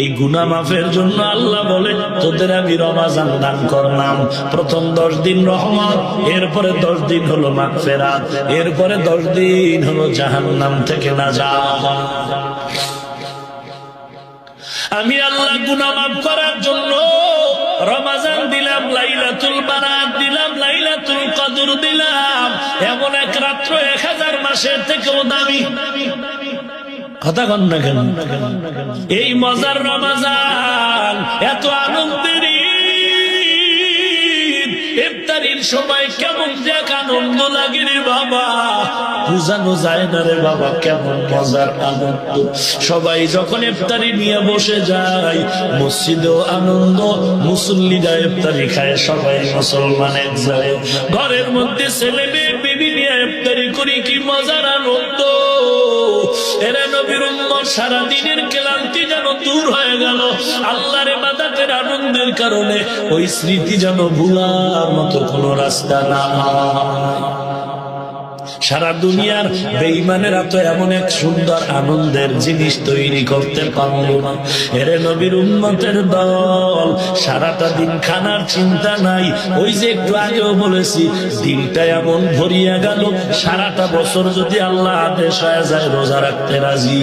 এই গুনাহ মাফের জন্য আল্লাহ বলে তোদের আমি রমাজান দান করলাম। প্রথম 10 দিন রহমত, এরপরে 10 দিন হলো মাগফিরাত, এরপরে 10 দিন হলো জাহান্নাম থেকে নাজাত। আমি আল্লাহ গুনাহ মাফ করার জন্য রমাজান দিলাম, লাইলাতুল বারাত দিলাম, লাইলাতুল কদর দিলাম, এমন এক রাত্র 1000 মাসের থেকেও দামি। কথা কন না কেন? এই মজার রমাজান, এত আনন্দের ঈদ, ইফতারির সময় কেমন দেখ আনন্দ লাগে রে বাবা, বুঝানো যায় না রে বাবা কেমন মজার আনন্দ। সবাই যখন ইফতারি নিয়ে বসে যায়, মসজিদেও আনন্দ, মুসল্লিরা ইফতারি খায়, সবাই মুসলমান এক যায়, ঘরের মধ্যে ছেলে মেয়ে বিবি নিয়ে ইফতারি করি, কি মজার আনন্দ। এরা নবীর উম্মত, সারা দিনের ক্লান্তি যেন দূর হয়ে গেল আল্লাহর ইবাদতের আনন্দের কারণে। ওই স্মৃতি যেন ভুলার মতো কোনো রাস্তা না। সারা দুনিয়ার বেঈমানেরা তো এমন এক সুন্দর আনন্দের জিনিস তৈরি করতে পারল না। এরে নবীর উম্মতের দল, সারাটা দিন খানার চিন্তা নাই। ওই যে একটু আগেও বলেছি, দিনটা এমন ভরিয়া গেল, সারাটা বছর যদি আল্লাহ আদেশ হয়ে যায় রোজা রাখতে রাজি।